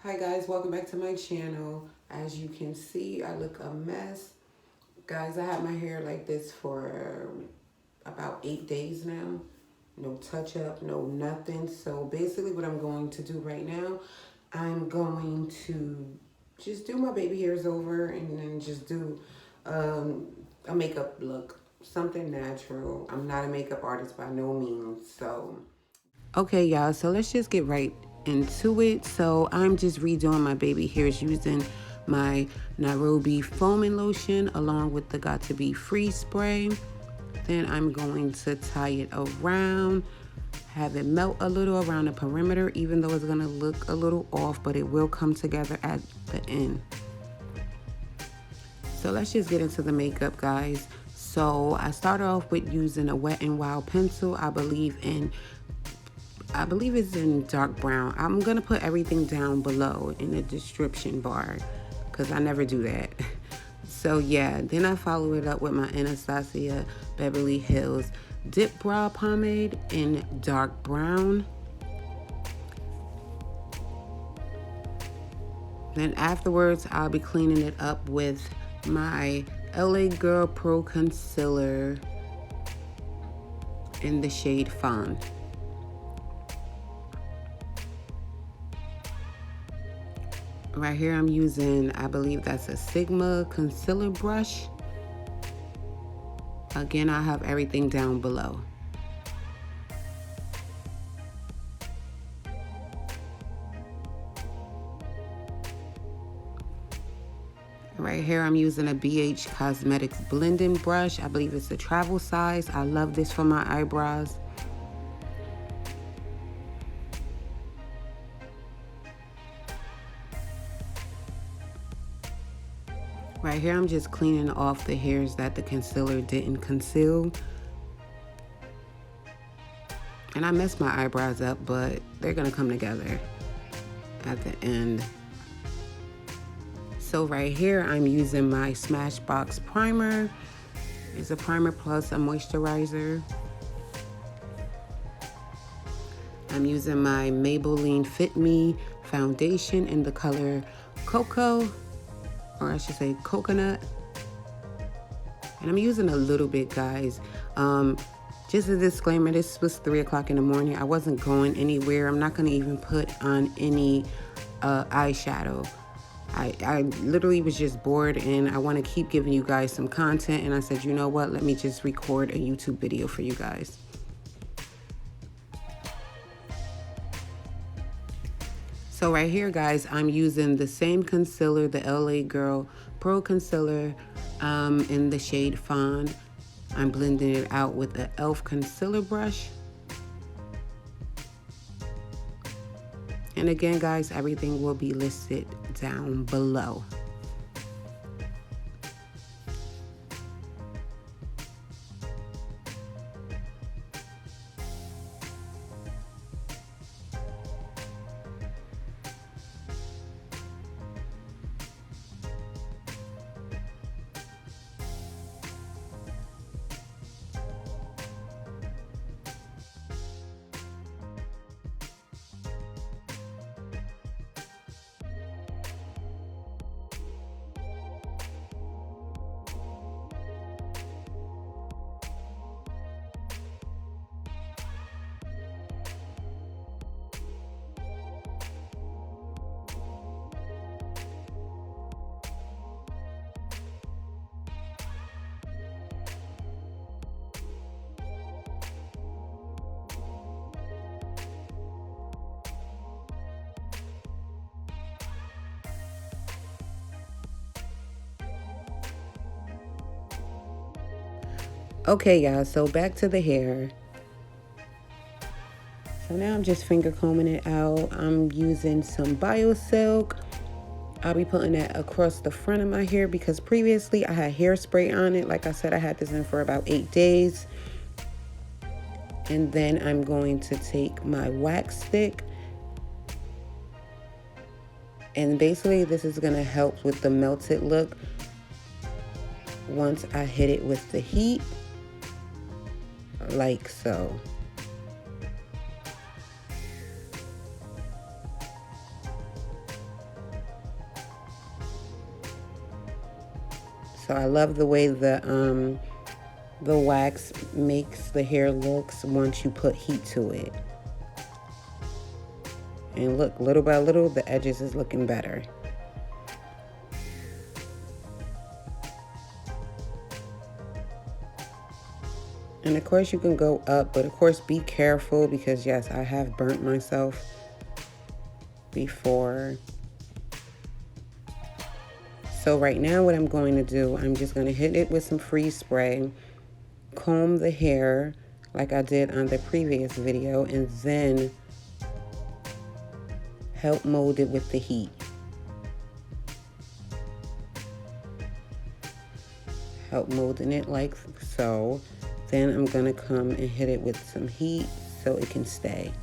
Hi guys, welcome back to my channel. As you can see, I look a mess. Guys, I had my hair like this for about 8 days now. No touch up, no nothing. So basically what I'm going to do right now, I'm going to just do my baby hairs over and then just do a makeup look. Something natural. I'm not a makeup artist by no means, so okay, y'all, so let's just get right into it. So I'm just redoing my baby hairs using my Nairobi foaming lotion along with the Got to Be Free spray. Then I'm going to tie it around, have it melt a little around the perimeter, even though it's going to look a little off, but it will come together at the end. So let's just get into the makeup, guys. So I started off with using a Wet n Wild pencil. I believe it's in dark brown. I'm gonna put everything down below in the description bar because I never do that. So yeah, then I follow it up with my Anastasia Beverly Hills dipbrow pomade in dark brown. Then afterwards, I'll be cleaning it up with my LA Girl Pro Concealer in the shade Fawn. Right here I'm using, I believe that's a Sigma concealer brush. Again, I have everything down below. Right here I'm using a BH Cosmetics blending brush. I believe it's the travel size. I love this for my eyebrows. Right here, I'm just cleaning off the hairs that the concealer didn't conceal. And I messed my eyebrows up, but they're gonna come together at the end. So right here, I'm using my Smashbox primer. It's a primer plus a moisturizer. I'm using my Maybelline Fit Me foundation in the color Cocoa, or I should say coconut. And I'm using a little bit, guys. Just a disclaimer, this was 3 o'clock in the morning. I wasn't going anywhere. I'm not gonna even put on any eyeshadow. I literally was just bored and I wanna keep giving you guys some content. And I said, you know what? Let me just record a YouTube video for you guys. So right here, guys, I'm using the same concealer, the LA Girl Pro Concealer in the shade Fawn. I'm blending it out with the e.l.f. concealer brush. And again, guys, everything will be listed down below. Okay, y'all, so back to the hair. So now I'm just finger combing it out. I'm using some Bio Silk. I'll be putting that across the front of my hair because previously I had hairspray on it. Like I said, I had this in for about 8 days. And then I'm going to take my wax stick. And basically this is gonna help with the melted look once I hit it with the heat, like so. So I love the way the wax makes the hair looks once you put heat to it. And look, little by little, the edges is looking better. And of course you can go up, but of course be careful because yes, I have burnt myself before. So right now what I'm going to do, I'm just going to hit it with some freeze spray, comb the hair like I did on the previous video, and then help mold it with the heat. Help molding it like so. Then I'm gonna come and hit it with some heat so it can stay.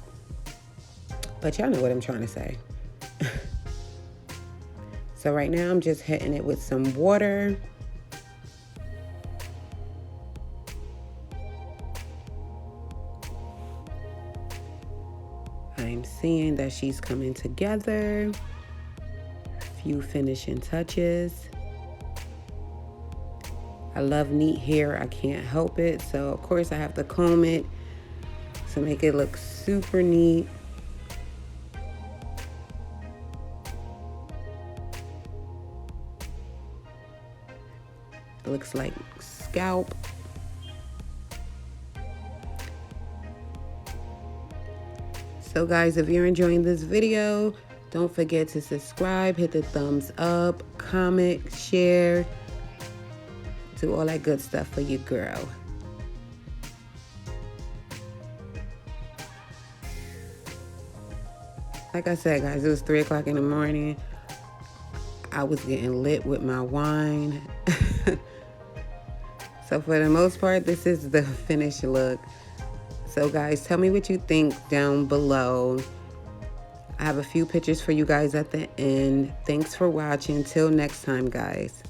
But y'all know what I'm trying to say. So right now I'm just hitting it with some water. I'm seeing that she's coming together. Few finishing touches. I love neat hair, I can't help it. So of course I have to comb it to make it look super neat. It looks like scalp. So guys, if you're enjoying this video, don't forget to subscribe, hit the thumbs up, comment, share. Do all that good stuff for your girl. Like I said, guys, it was 3 o'clock in the morning. I was getting lit with my wine. So for the most part, this is the finished look. So guys, tell me what you think down below. I have a few pictures for you guys at the end. Thanks for watching. Till next time, guys.